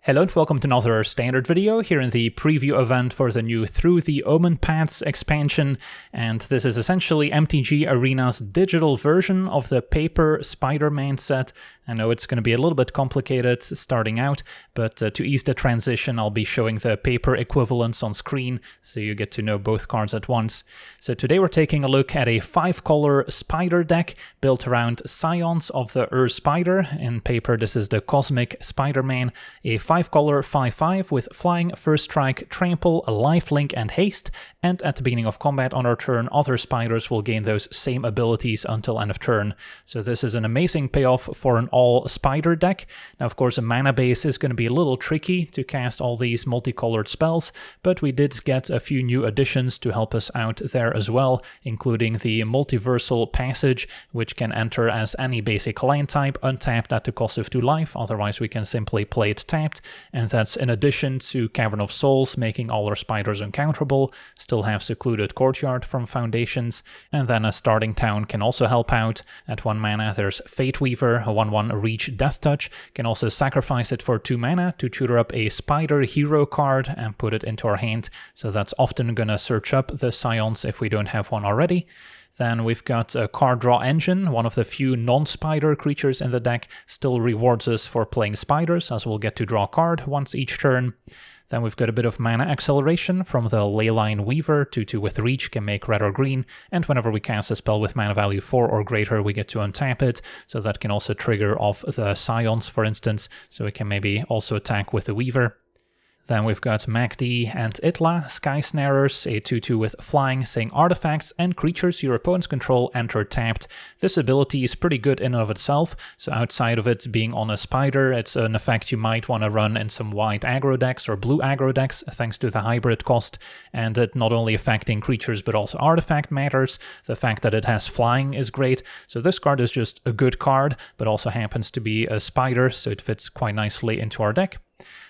Hello and welcome to another standard video here in the preview event for the new Through the Omen Paths expansion, and this is essentially MTG Arena's digital version of the paper Spider-Man set. I know it's going to be a little bit complicated starting out, but to ease the transition I'll be showing the paper equivalents on screen so you get to know both cards at once. So today we're taking a look at a 5-color spider deck built around Scions of the Spider. In paper this is the Cosmic Spider-Man, a 5-color 5/5 with Flying, First Strike, Trample, Lifelink and Haste, and at the beginning of combat on our turn other spiders will gain those same abilities until end of turn. So this is an amazing payoff for an all spider deck. Now of course a mana base is going to be a little tricky to cast all these multicolored spells, but we did get a few new additions to help us out there as well, including the Multiversal Passage, which can enter as any basic land type untapped at the cost of 2 life, otherwise we can simply play it tapped, and that's in addition to Cavern of Souls, making all our spiders uncounterable, still have Secluded Courtyard from Foundations, and then a Starting Town can also help out. At 1 mana there's Fate Weaver, a 1/1 reach Death Touch, can also sacrifice it for 2 mana to tutor up a Spider Hero card and put it into our hand, so that's often gonna search up the Scions if we don't have one already. Then we've got a Card Draw Engine, one of the few non-spider creatures in the deck, still rewards us for playing spiders, as we'll get to draw a card once each turn. Then we've got a bit of mana acceleration from the Leyline Weaver, 2/2 with reach, can make red or green, and whenever we cast a spell with mana value 4 or greater we get to untap it, so that can also trigger off the Scions for instance, so we can maybe also attack with the Weaver. Then we've got MacLeod and Itla, Sky Snarers, a 2/2 with Flying, saying artifacts and creatures your opponents control enter tapped. This ability is pretty good in and of itself, so outside of it being on a spider, it's an effect you might want to run in some white aggro decks or blue aggro decks, thanks to the hybrid cost, and it not only affecting creatures but also artifact matters. The fact that it has Flying is great, so this card is just a good card, but also happens to be a spider, so it fits quite nicely into our deck.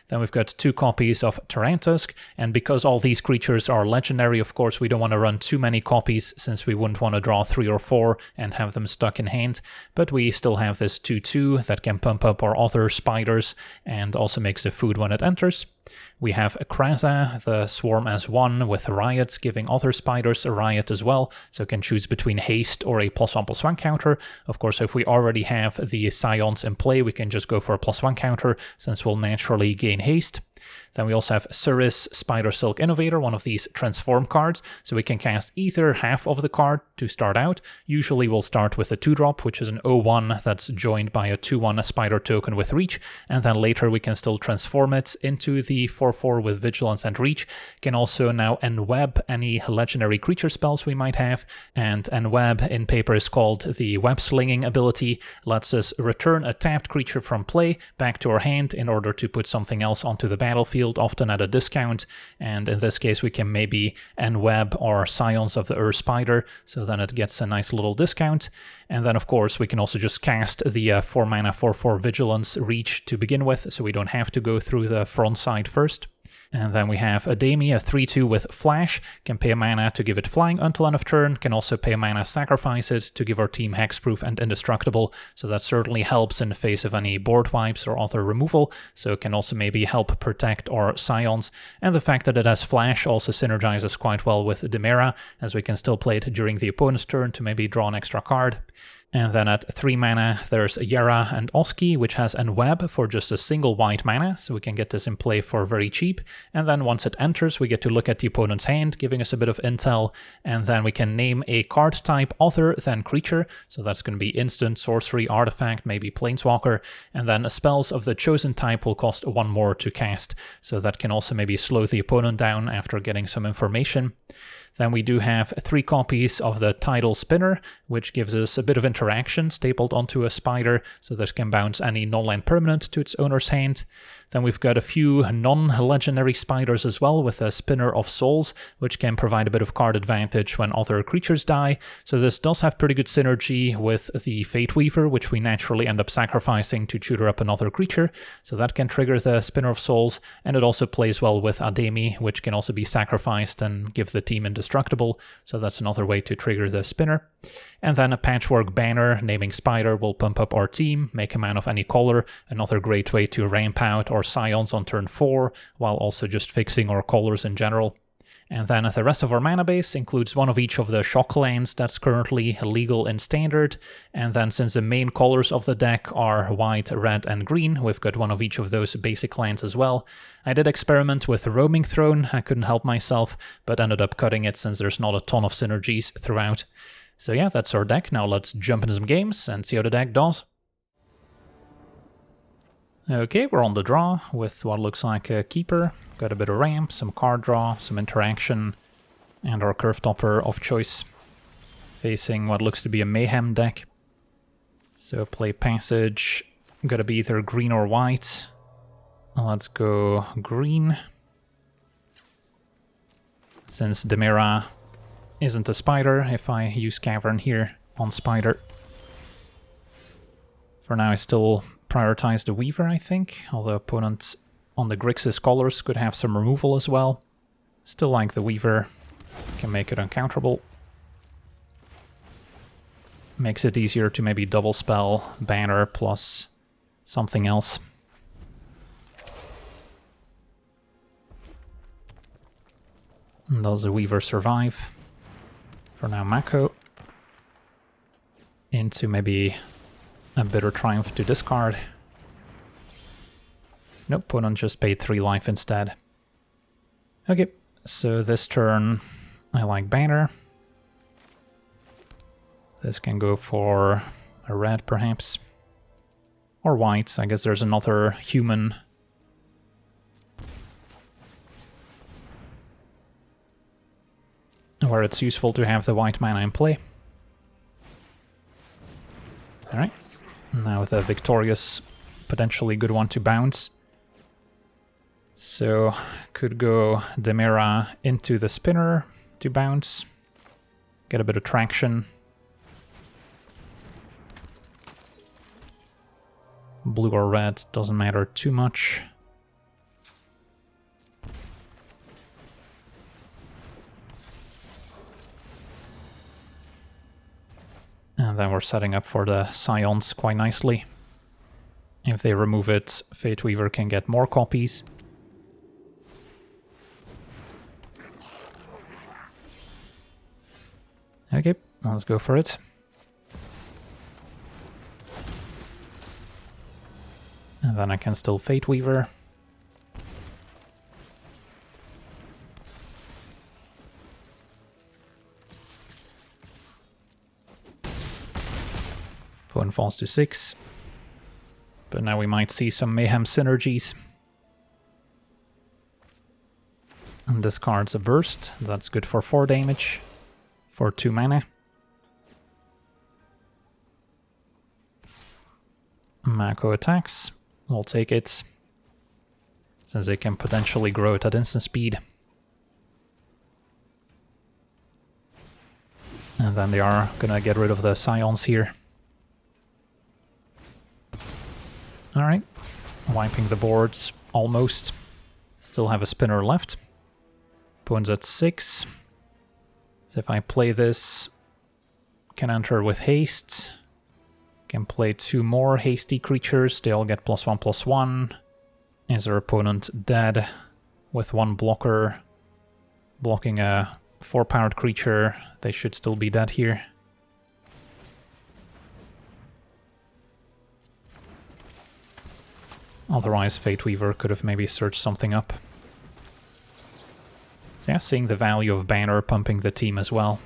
Then we've got 2 copies of Tarantusk, and because all these creatures are legendary, of course we don't want to run too many copies since we wouldn't want to draw 3 or 4 and have them stuck in hand, but we still have this 2/2 that can pump up our other spiders and also makes the food when it enters. We have Kraza, the Swarm as 1 with Riot, giving other spiders a Riot as well, so can choose between Haste or a +1/+1 counter. Of course, if we already have the Scions in play, we can just go for a +1 counter, since we'll naturally gain Haste. Then we also have Suris, Spider Silk Innovator, one of these transform cards, so we can cast either half of the card to start out. Usually we'll start with a 2-drop, which is an 0/1 that's joined by a 2/1 spider token with reach, and then later we can still transform it into the 4/4 with vigilance and reach. Can also now enweb any legendary creature spells we might have, and enweb in paper is called the web slinging ability, lets us return a tapped creature from play back to our hand in order to put something else onto the battlefield, often at a discount, and in this case we can maybe enweb our Scions of the Spider, so then it gets a nice little discount. And then of course we can also just cast the 4 mana 4/4 vigilance reach to begin with, so we don't have to go through the front side first. And then we have Ademi, a 3/2 with Flash, can pay a mana to give it Flying until end of turn, can also pay a mana sacrifice it to give our team Hexproof and Indestructible, so that certainly helps in the face of any board wipes or other removal, so it can also maybe help protect our Scions. And the fact that it has Flash also synergizes quite well with Demera, as we can still play it during the opponent's turn to maybe draw an extra card. And then at 3 mana there's Yara and Oski, which has Enweb for just a single white mana, so we can get this in play for very cheap. And then once it enters we get to look at the opponent's hand, giving us a bit of intel, and then we can name a card type other than creature, so that's going to be instant, sorcery, artifact, maybe planeswalker, and then spells of the chosen type will cost 1 more to cast, so that can also maybe slow the opponent down after getting some information. Then we do have 3 copies of the Tidal Spinner, which gives us a bit of interaction stapled onto a spider, so this can bounce any non-land permanent to its owner's hand. Then we've got a few non-legendary spiders as well, with a Spinner of Souls, which can provide a bit of card advantage when other creatures die. So this does have pretty good synergy with the Fate Weaver, which we naturally end up sacrificing to tutor up another creature, so that can trigger the Spinner of Souls, and it also plays well with Ademi, which can also be sacrificed and give the team Indestructible, so that's another way to trigger the Spinner. And then a Patchwork Banner, naming Spider, will pump up our team, make a man of any color, another great way to ramp out or or Scions on turn 4, while also just fixing our colors in general. And then the rest of our mana base includes one of each of the shock lands that's currently legal in Standard, and then since the main colors of the deck are white, red, and green, we've got one of each of those basic lands as well. I did experiment with the Roaming Throne, I couldn't help myself, but ended up cutting it since there's not a ton of synergies throughout. So yeah, that's our deck. Now let's jump into some games and see how the deck does. Okay, we're on the draw with what looks like a keeper. Got a bit of ramp, some card draw, some interaction, and our curve topper of choice. Facing what looks to be a mayhem deck. So play passage, gotta be either green or white. Let's go green. Since Demira isn't a spider, if I use Cavern here on spider. For now I still prioritize the Weaver, I think, although opponents on the Grixis colors could have some removal as well. Still like the Weaver, can make it uncounterable. Makes it easier to maybe double spell Banner plus something else. And does the Weaver survive? For now, Mako. Into maybe a Bitter Triumph to discard. Nope, opponent just paid 3 life instead. Okay, so this turn I like Banner. This can go for a red, perhaps. Or white, I guess there's another human. Where it's useful to have the white mana in play. Alright, now with a victorious, potentially good one to bounce. So, could go Demira into the spinner to bounce. Get a bit of traction. Blue or red, doesn't matter too much. And then we're setting up for the Scions quite nicely. If they remove it, Fate Weaver can get more copies. Okay, let's go for it. And then I can still Fate Weaver. Opponent falls to 6. But now we might see some Mayhem synergies. And this card's a burst. That's good for 4 damage. For 2 mana. Mako attacks. We'll take it. Since they can potentially grow it at instant speed. And then they are gonna get rid of the Scions here. Alright, wiping the boards, almost. Still have a spinner left. Opponent's at 6. So if I play this, can enter with haste. Can play 2 more hasty creatures, they all get +1/+1. Is our opponent dead with 1 blocker? Blocking a 4-powered creature, they should still be dead here. Otherwise, Fate Weaver could have maybe searched something up. So yeah, seeing the value of Banner pumping the team as well.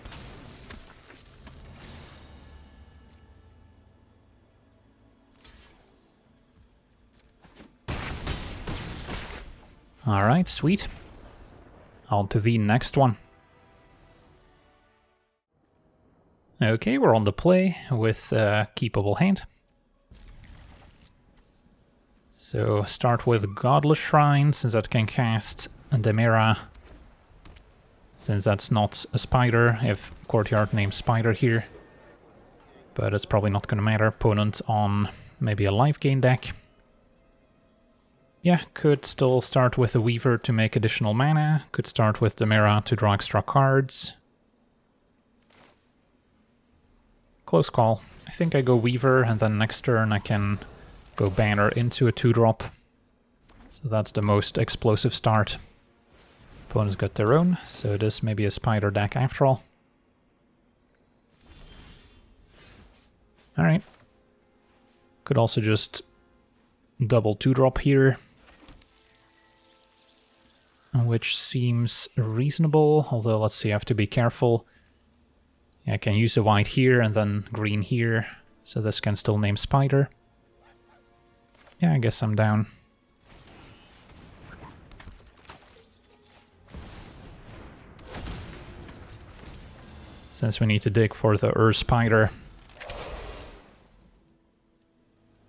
Alright, sweet. On to the next one. Okay, we're on the play with a keepable hand. So start with Godless Shrine, since that can cast Demira. Since that's not a spider, if Courtyard names spider here. But it's probably not going to matter. Opponent on maybe a life gain deck. Yeah, could still start with a Weaver to make additional mana. Could start with Demira to draw extra cards. Close call. I think I go Weaver, and then next turn I can go Banner into a 2-drop. So that's the most explosive start. Opponents got their own, so this may be a spider deck after all. Alright. Could also just double 2-drop here, which seems reasonable, although let's see, I have to be careful. Yeah, I can use the white here and then green here, so this can still name spider. Yeah, I guess I'm down. Since we need to dig for the spider.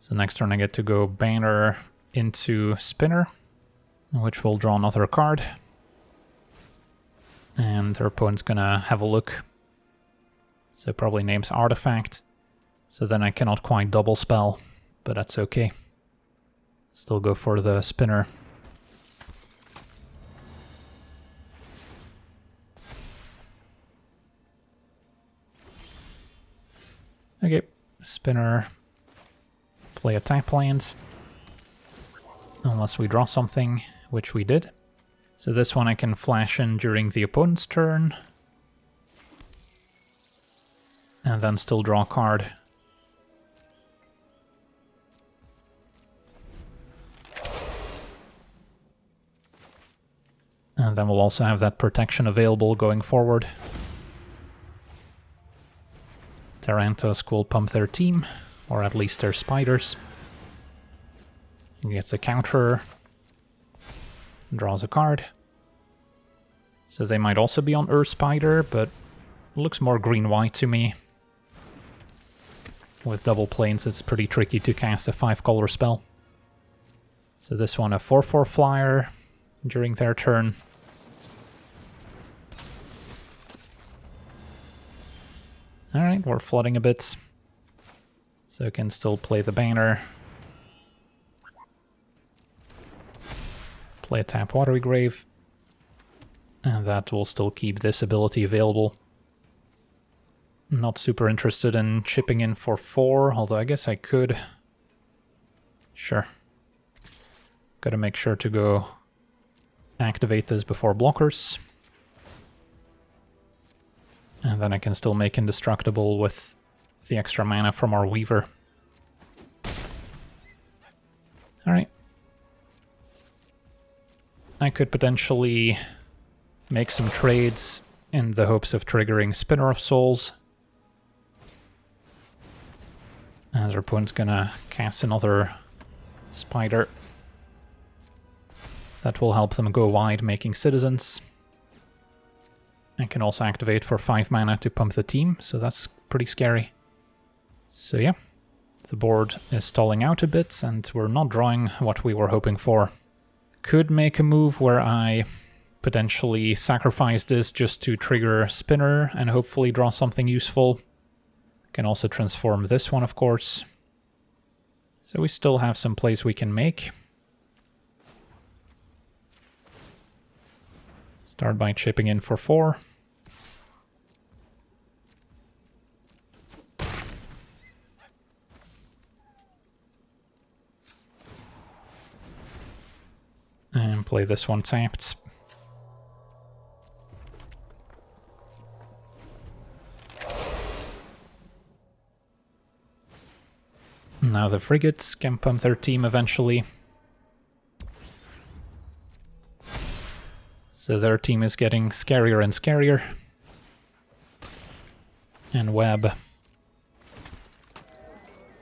So next turn I get to go banner into spinner, which will draw another card. And their opponent's gonna have a look. So probably names artifact. So then I cannot quite double spell, but that's okay. Still go for the spinner. Okay, spinner. Play a tap land. Unless we draw something, which we did. So this one I can flash in during the opponent's turn. And then still draw a card. And then we'll also have that protection available going forward. Tarantos will pump their team, or at least their spiders. He gets a counter, draws a card. So they might also be on Spider, but it looks more green-white to me. With double planes, it's pretty tricky to cast a 5-color spell. So this one a 4/4 flyer during their turn. Alright, we're flooding a bit. So I can still play the banner. Play a tap Watery Grave. And that will still keep this ability available. Not super interested in chipping in for 4, although I guess I could. Sure. Gotta make sure to go activate this before blockers. And then I can still make indestructible with the extra mana from our Weaver. Alright. I could potentially make some trades in the hopes of triggering Spinner of Souls. As our opponent's gonna cast another spider. That will help them go wide, making citizens. I can also activate for 5 mana to pump the team, so that's pretty scary. So yeah, the board is stalling out a bit, and we're not drawing what we were hoping for. Could make a move where I potentially sacrifice this just to trigger Spinner and hopefully draw something useful. Can also transform this one, of course. So we still have some plays we can make. Start by chipping in for 4. And play this one tapped. Now the frigates can pump their team eventually. So their team is getting scarier and scarier. And web.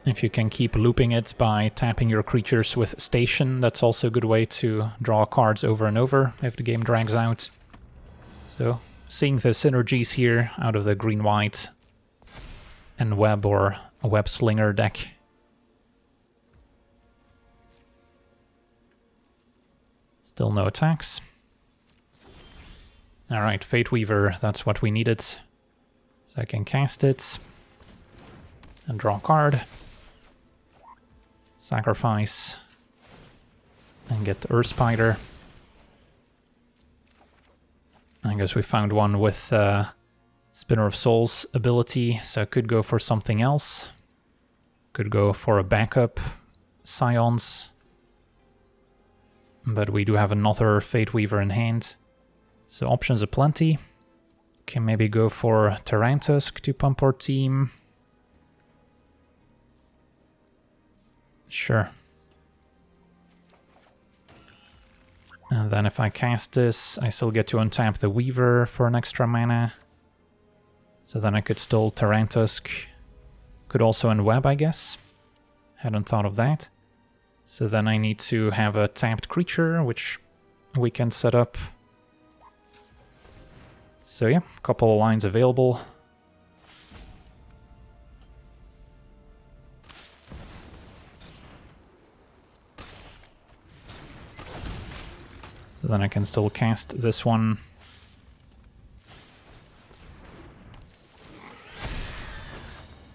If you can keep looping it by tapping your creatures with station, that's also a good way to draw cards over and over if the game drags out. So seeing the synergies here out of the green-white and web or a web slinger deck. Still no attacks. Alright, Fate Weaver, that's what we needed. So I can cast it. And draw a card. Sacrifice. And get the Spider. I guess we found one with Spinner of Souls ability, so I could go for something else. Could go for a backup Scions. but we do have another Fate Weaver in hand. So options aplenty. Can maybe go for Tarantusk to pump our team. Sure. And then if I cast this, I still get to untap the Weaver for an extra mana. So then I could still Tarantusk. Could also unweb, I guess. Hadn't thought of that. So then I need to have a tapped creature, which we can set up. So yeah, a couple of lines available. So then I can still cast this one.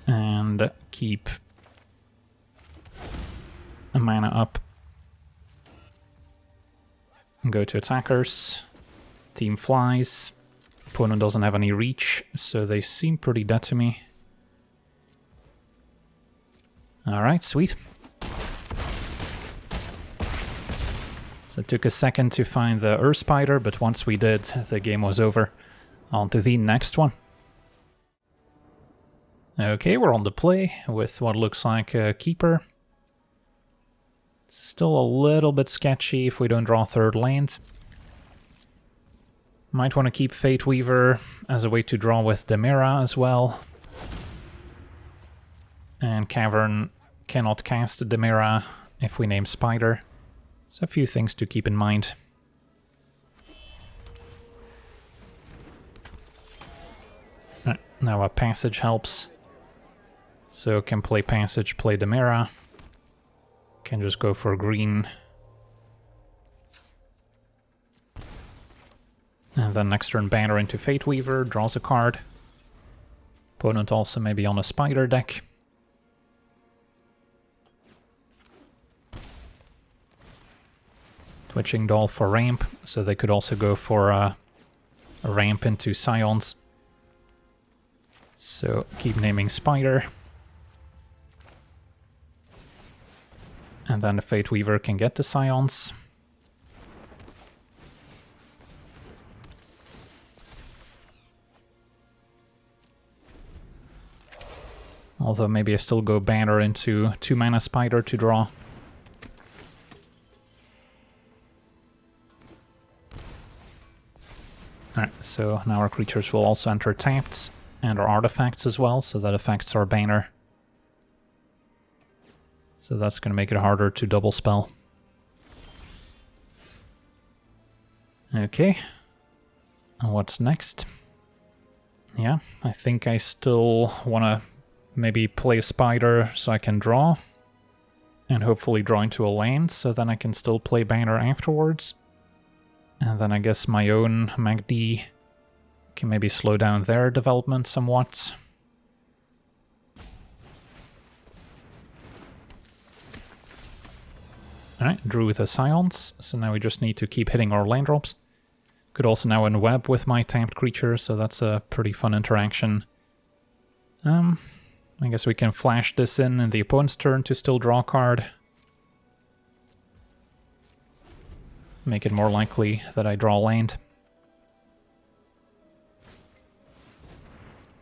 And keep a mana up. And go to attackers. Team flies. Opponent doesn't have any reach, so they seem pretty dead to me. Alright, sweet. So it took a second to find the Earth Spider, but once we did, the game was over. On to the next one. Okay, we're on the play with what looks like a Keeper. It's still a little bit sketchy if we don't draw third land. Might want to keep Fate Weaver as a way to draw with Demira as well. And Cavern cannot cast Demira if we name Spider. So a few things to keep in mind. Now a Passage helps. So can play Passage, play Demira. Can just go for green. And then next turn Banner into Fate Weaver, draws a card. Opponent also maybe on a Spider deck. Twitching Doll for ramp, so they could also go for a ramp into Scions. So keep naming Spider. And then the Fate Weaver can get the Scions. Although maybe I still go Banner into 2-mana Spider to draw. Alright, so now our creatures will also enter tapped, and our artifacts as well, so that affects our Banner. So that's going to make it harder to double spell. Okay. And what's next? Yeah, I think I still want to maybe play a Spider so I can draw. And hopefully draw into a land, so then I can still play Banner afterwards. And then I guess my own MacD can maybe slow down their development somewhat. Alright, drew the Scions, so now we just need to keep hitting our land drops. Could also now unweb with my tapped creature, so that's a pretty fun interaction. I guess we can flash this in the opponent's turn to still draw a card. Make it more likely that I draw land.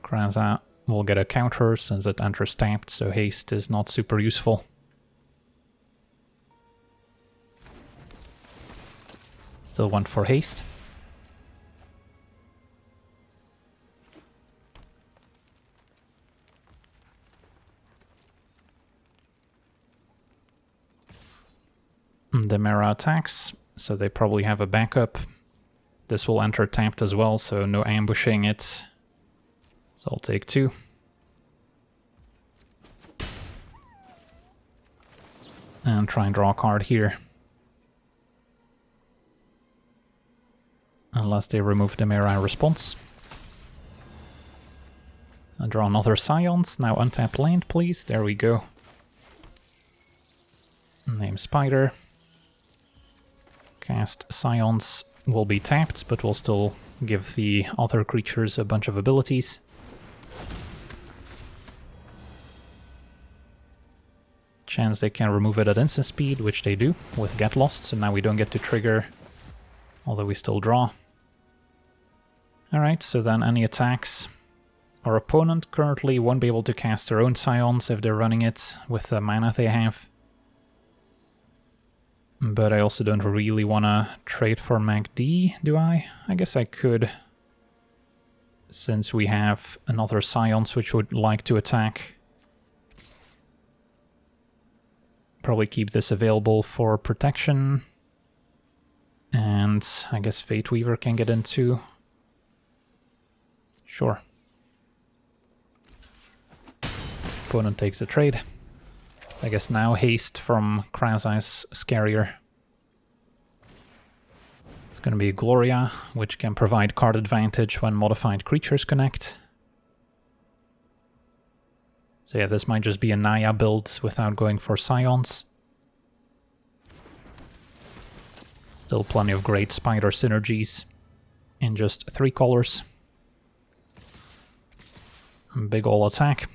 Kraza will get a counter since it enters tapped, so haste is not super useful. Still went for haste. The Mera attacks, so they probably have a backup. This will enter tapped as well, so no ambushing it. So I'll take 2. And try and draw a card here. Unless they remove the Mera in response. I'll draw another Scions, now untap land please, there we go. Name Spider. Cast Scions will be tapped, but will still give the other creatures a bunch of abilities. chance they can remove it at instant speed, which they do with Get Lost, so now we don't get to trigger, although we still draw. Alright, so then any attacks. Our opponent currently won't be able to cast their own Scions if they're running it with the mana they have. But I also don't really want to trade for MacD, do I? I guess I could, since we have another Scions which would like to attack. Probably keep this available for protection. And I guess Fate Weaver can get into. Sure. Opponent takes a trade. I guess now haste from Krauseye's scarier. It's going to be Gloria, which can provide card advantage when modified creatures connect. So yeah, this might just be a Naya build without going for Scions. Still plenty of great spider synergies in just 3 colors. Big ol' attack.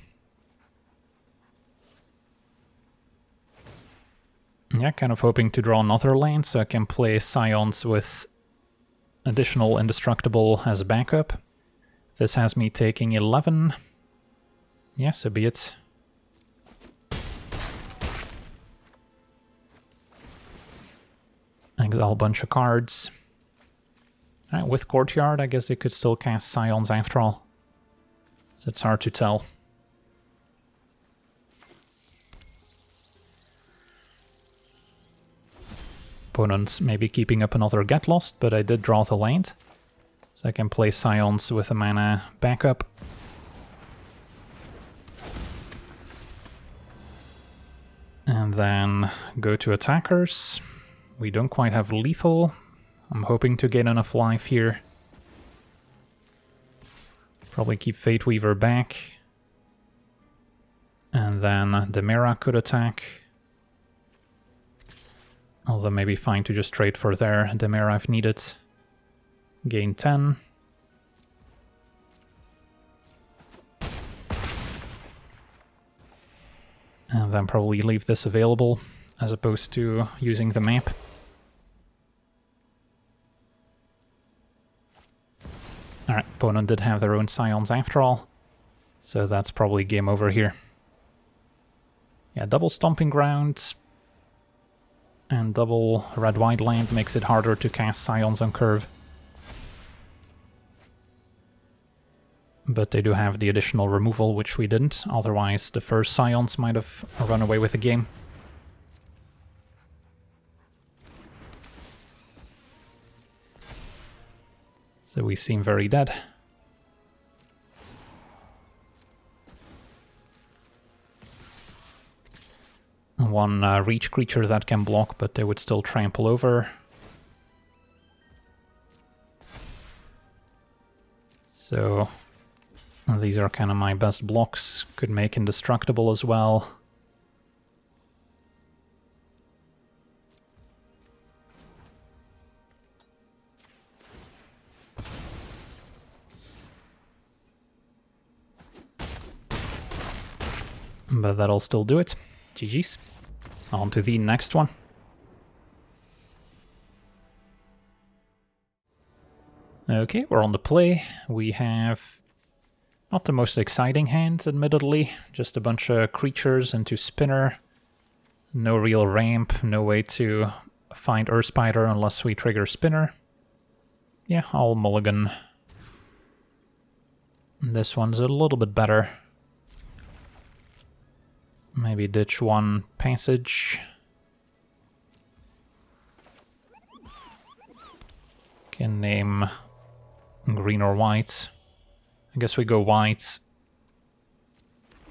Yeah, kind of hoping to draw another land so I can play Scions with additional Indestructible as a backup. This has me taking 11. Yeah, so be it. Exile a bunch of cards. Alright, with Courtyard, I guess they could still cast Scions after all. So it's hard to tell. Opponents maybe keeping up another Get Lost, but I did draw the land. So I can play Scions with a mana backup. And then go to attackers. We don't quite have lethal. I'm hoping to gain enough life here. Probably keep Fate Weaver back. And then Demera could attack. Although maybe fine to just trade for their Demera if needed. Gain 10. And then probably leave this available, as opposed to using the map. Alright, opponent did have their own Scions after all, so that's probably game over here. Yeah, double Stomping Ground and double red-white land makes it harder to cast Scions on curve. But they do have the additional removal, which we didn't, otherwise the first Scions might have run away with the game. So we seem very dead. One reach creature that can block, but they would still trample over. So these are kind of my best blocks. Could make Indestructible as well. But that'll still do it. GG's. On to the next one. Okay, we're on the play. We have not the most exciting hand, admittedly. Just a bunch of creatures into Spinner. No real ramp, no way to find Earth Spider unless we trigger Spinner. Yeah, I'll mulligan. This one's a little bit better. Maybe ditch one passage. Can name green or white. I guess we go white,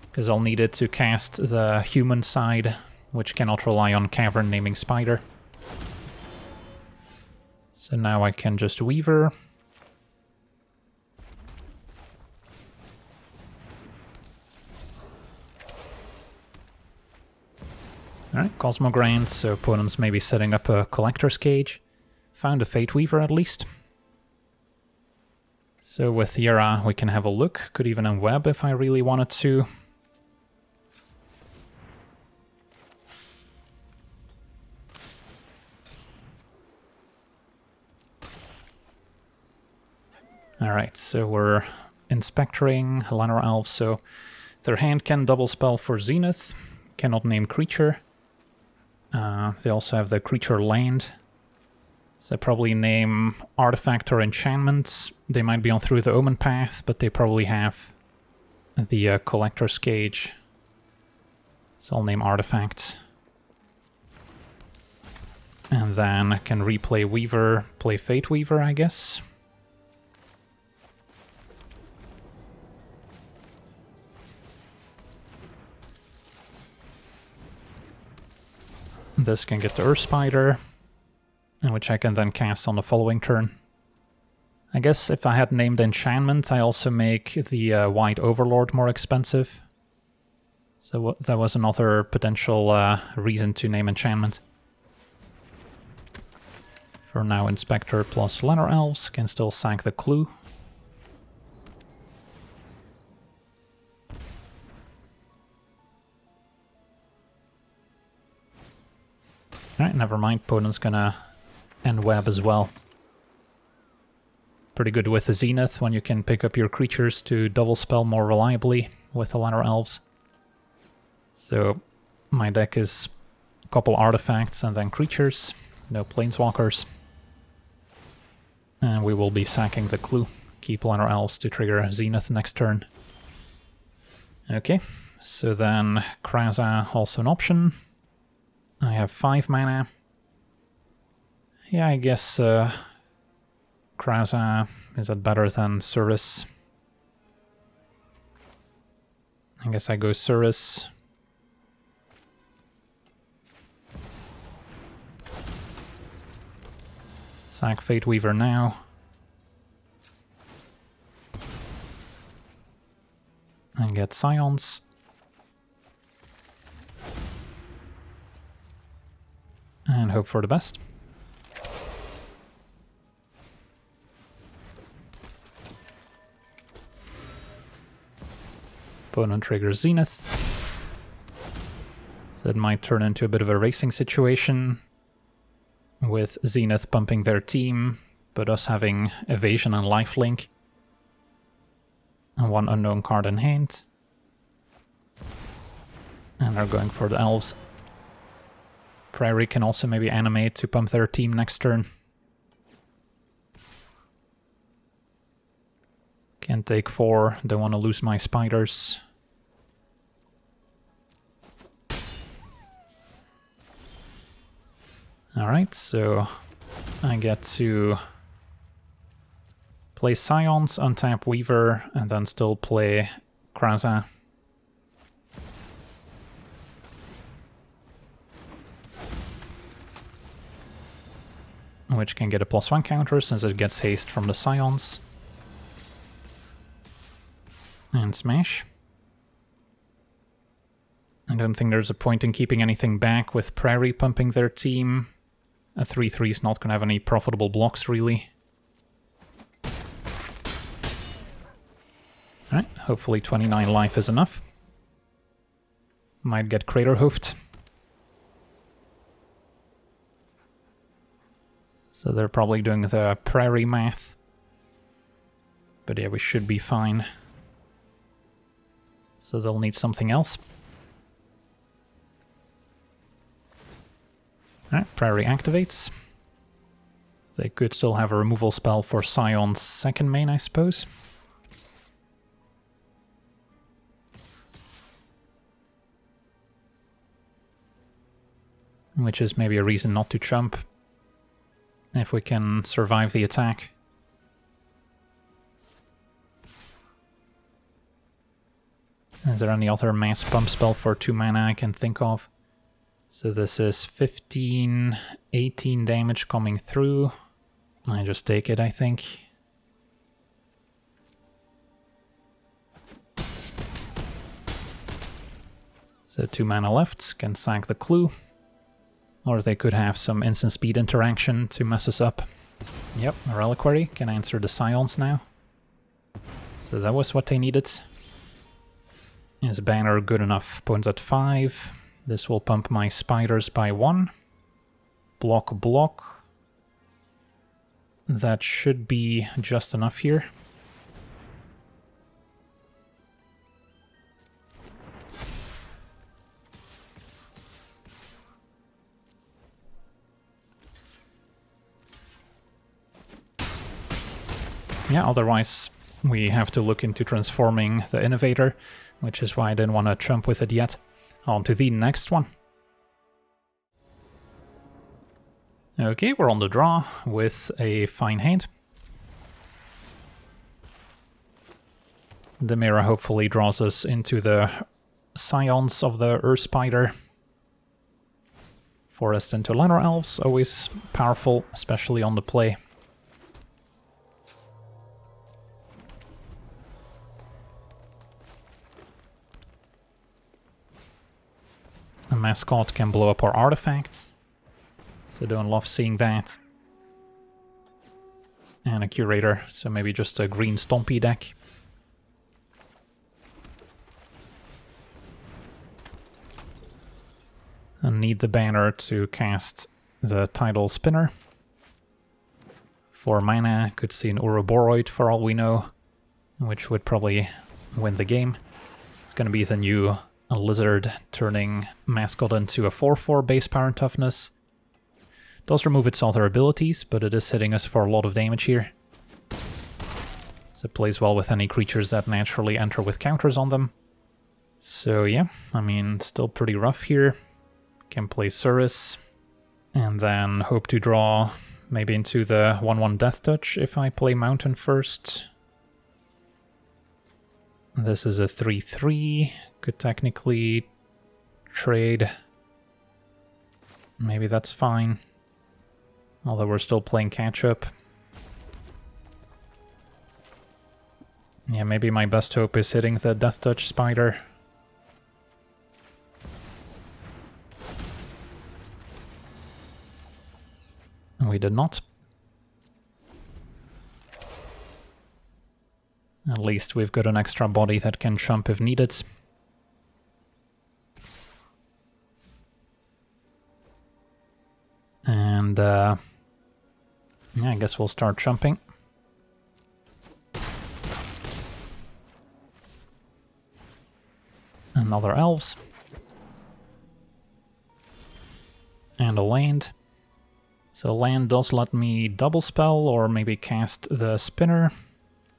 because I'll need it to cast the human side, which cannot rely on Cavern naming Spider. So now I can just Weaver. Alright, Cosmogrant, so opponents may be setting up a Collector's Cage. Found a Fate Weaver at least. So with Yara we can have a look, could even unweb if I really wanted to. Alright, so we're inspectoring Lanor Elves, so their hand can double spell for Zenith, cannot name creature. They also have the creature land, so probably name artifact or enchantments. They might be on through the Omen path, but they probably have the Collector's Cage. So I'll name artifacts. And then I can replay Weaver, play Fate Weaver, I guess. This can get the Earth Spider, which I can then cast on the following turn. I guess if I had named enchantment, I also make the White Overlord more expensive. So that was another potential reason to name enchantment. For now, Inspector plus Lanor Elves can still sack the clue. Alright, never mind, opponent's gonna end web as well. Pretty good with the Zenith when you can pick up your creatures to double spell more reliably with the Lanor Elves. So my deck is a couple artifacts and then creatures, no planeswalkers. And we will be sacking the clue. Keep Lanor Elves to trigger Zenith next turn. Okay, so then Kraza also an option. I have 5 mana. Yeah, I guess Kraza is that better than Surus. I guess I go Surus. Sack Fate Weaver now. And get Scions. And hope for the best. Opponent triggers Zenith. So it might turn into a bit of a racing situation, with Zenith pumping their team, but us having evasion and lifelink. And 1 unknown card in hand. And they're going for the Elves. Prairie can also maybe animate to pump their team next turn. Can't take 4, don't want to lose my spiders. Alright, so I get to play Scions, untap Weaver, and then still play Kraza. Which can get a +1 counter since it gets haste from the Scions. And smash. I don't think there's a point in keeping anything back with Prairie pumping their team. A 3/3 is not going to have any profitable blocks, really. Alright, hopefully 29 life is enough. Might get Crater Hoofed. So they're probably doing the Prairie math. But yeah, we should be fine. So they'll need something else. Alright, Prairie activates. They could still have a removal spell for Scion's second main, I suppose. Which is maybe a reason not to chump. If we can survive the attack. Is there any other mass pump spell for 2 mana I can think of? So this is 15, 18 damage coming through. I just take it, I think. So 2 mana left, can sack the clue. Or they could have some instant speed interaction to mess us up. Yep, a Reliquary can answer the Scions now. So that was what they needed. Is Banner good enough? Opponent's at 5. This will pump my spiders by 1. Block, block. That should be just enough here. Yeah, otherwise we have to look into transforming the Innovator, which is why I didn't want to jump with it yet. On to the next one. Okay, we're on the draw with a fine hand. The mirror hopefully draws us into the Scions of the Earth Spider. Forest into Llanowar Elves, always powerful, especially on the play. A mascot can blow up our artifacts, so don't love seeing that. And a curator, so maybe just a green stompy deck. And need the banner to cast the Tidal Spinner. 4 mana, could see an Ouroboros for all we know, which would probably win the game. It's going to be the new lizard turning mascot into a 4/4 base power and toughness. Does remove its other abilities, but it is hitting us for a lot of damage here. So it plays well with any creatures that naturally enter with counters on them. So yeah, I mean, still pretty rough here. Can play Surus, and then hope to draw maybe into the 1/1 Death Touch if I play Mountain first. This is a 3/3, could technically trade. Maybe that's fine, although we're still playing catch-up. Yeah, maybe my best hope is hitting the Death Touch Spider. We did not. At least we've got an extra body that can jump if needed. And yeah, I guess we'll start jumping. Another elves. And a land. So land does let me double spell or maybe cast the spinner.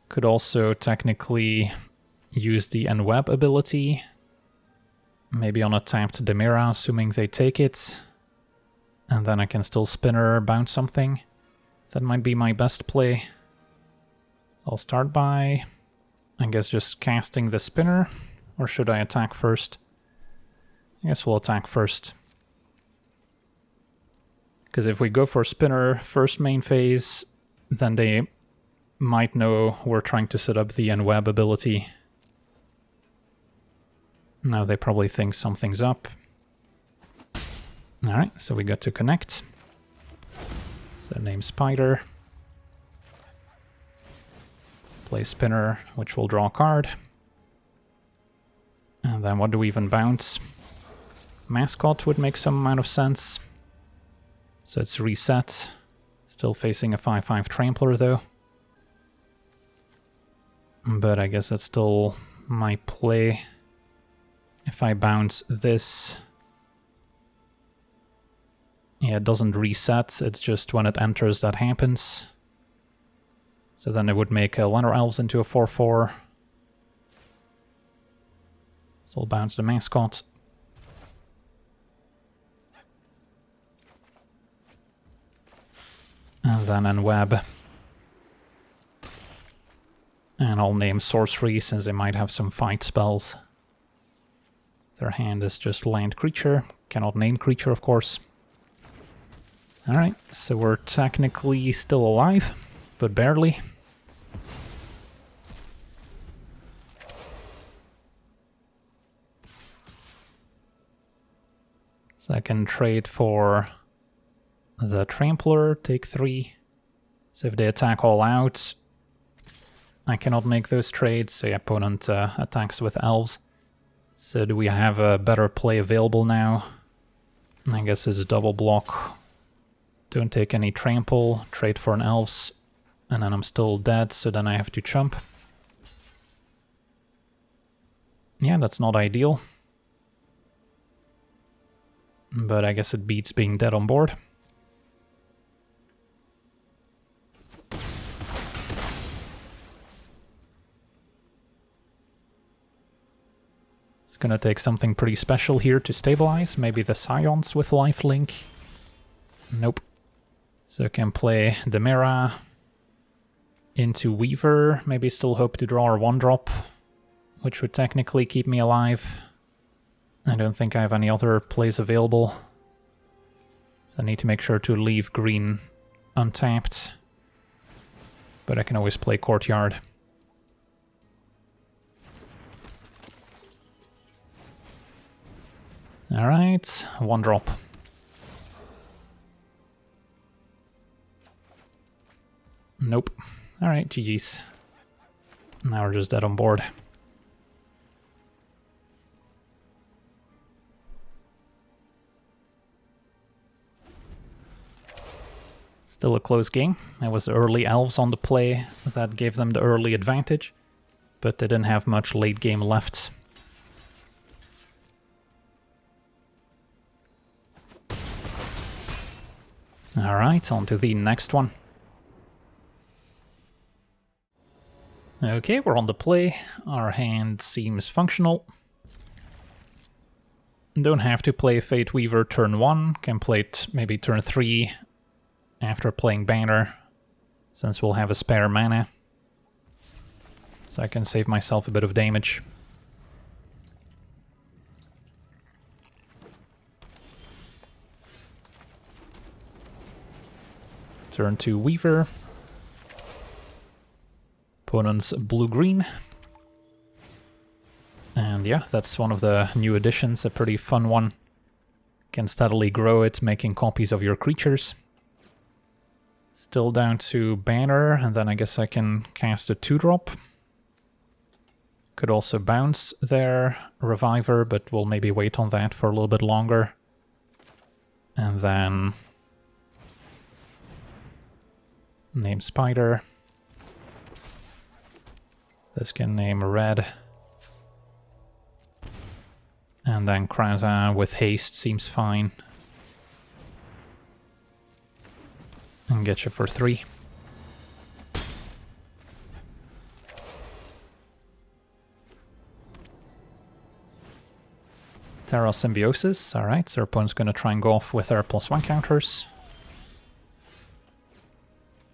Could also technically use the Enweb ability. Maybe on a tapped Demira, assuming they take it. And then I can still spinner bounce something. That might be my best play. I'll start by, I guess, just casting the spinner. Or should I attack first? I guess we'll attack first. Because if we go for spinner first main phase, then they might know we're trying to set up the Enweb ability. Now they probably think something's up. Alright, so we got to connect. So name Spider. Play spinner, which will draw a card. And then what do we even bounce? Mascot would make some amount of sense. So it's reset. Still facing a 5/5 Trampler though. But I guess that's still my play. If I bounce this... Yeah, it doesn't reset, it's just when it enters that happens. So then it would make a Llanowar Elves into a 4/4. So we'll bounce the mascot. And then Enweb. And I'll name Sorcery since they might have some fight spells. Their hand is just land creature. Cannot name creature, of course. Alright, so we're technically still alive, but barely. So I can trade for the Trampler, take 3. So if they attack all out, I cannot make those trades, so the opponent attacks with elves. So do we have a better play available now? I guess it's double block. Don't take any trample, trade for an elves, and then I'm still dead, so then I have to jump. Yeah, that's not ideal. But I guess it beats being dead on board. gonna take something pretty special here to stabilize. Maybe the Scions with lifelink. Nope. So can play Demira into Weaver. Maybe still hope to draw a 1-drop, which would technically keep me alive. I don't think I have any other plays available. So I need to make sure to leave green untapped. But I can always play Courtyard. Alright, 1-drop. Nope. Alright, GG's. Now we're just dead on board. Still a close game. It was the early elves on the play that gave them the early advantage, but they didn't have much late game left. Alright, on to the next one. Okay, we're on the play. Our hand seems functional. Don't have to play Fate Weaver turn 1, can play it maybe turn 3 after playing Banner, since we'll have a spare mana. So I can save myself a bit of damage. Turn 2 Weaver. Opponent's blue-green. And yeah, that's one of the new additions, a pretty fun one. Can steadily grow it, making copies of your creatures. Still down to Banner, and then I guess I can cast a 2-drop. Could also bounce their Reviver, but we'll maybe wait on that for a little bit longer. And then name Spider. This can name Red. And then Kraza with haste seems fine. And get you for 3. Terra Symbiosis, alright, so our opponent's gonna try and go off with our +1 counters.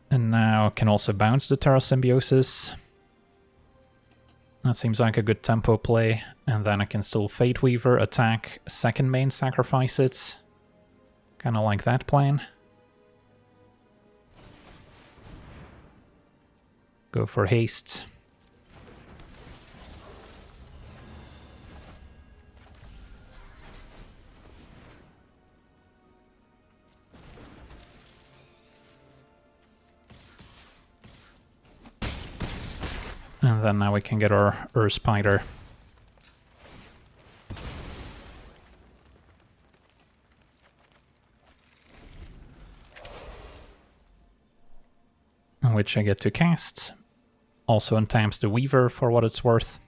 And now can also bounce the Terra Symbiosis. That seems like a good tempo play. And then I can still Fate Weaver, attack, second main, sacrifice it. Kinda like that plan. Go for haste. And then now we can get our Spider. Which I get to cast. Also untaps the Weaver for what it's worth.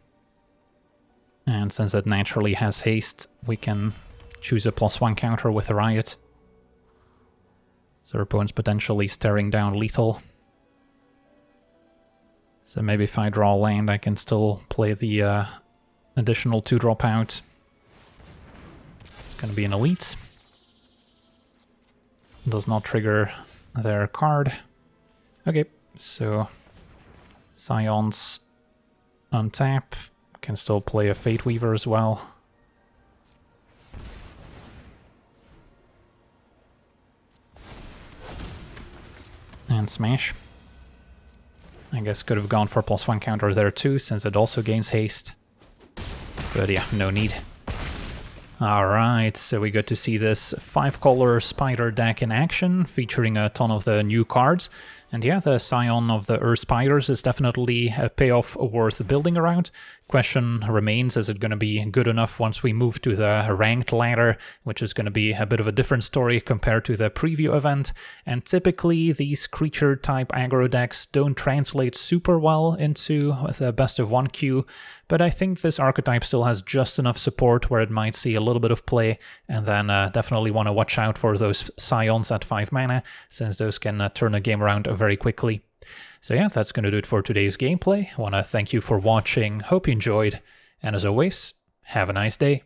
And since it naturally has haste, we can choose a +1 counter with a Riot. So our opponent's potentially staring down lethal. So maybe if I draw land, I can still play the additional 2-drop out. It's going to be an elite. Does not trigger their card. Okay, so Scions untap. Can still play a Fate Weaver as well. And smash. I guess could have gone for +1 counter there too, since it also gains haste. But yeah, no need. Alright, so we got to see this 5-color Spider deck in action, featuring a ton of the new cards. And yeah, the Scion of the Earth Spiders is definitely a payoff worth building around. Question remains, is it going to be good enough once we move to the ranked ladder, which is going to be a bit of a different story compared to the preview event. And typically these creature type aggro decks don't translate super well into the best of 1 queue, but I think this archetype still has just enough support where it might see a little bit of play, and then definitely want to watch out for those Scions at 5 mana, since those can turn a game around very quickly. So yeah, that's going to do it for today's gameplay. I want to thank you for watching, hope you enjoyed, and as always, Have a nice day.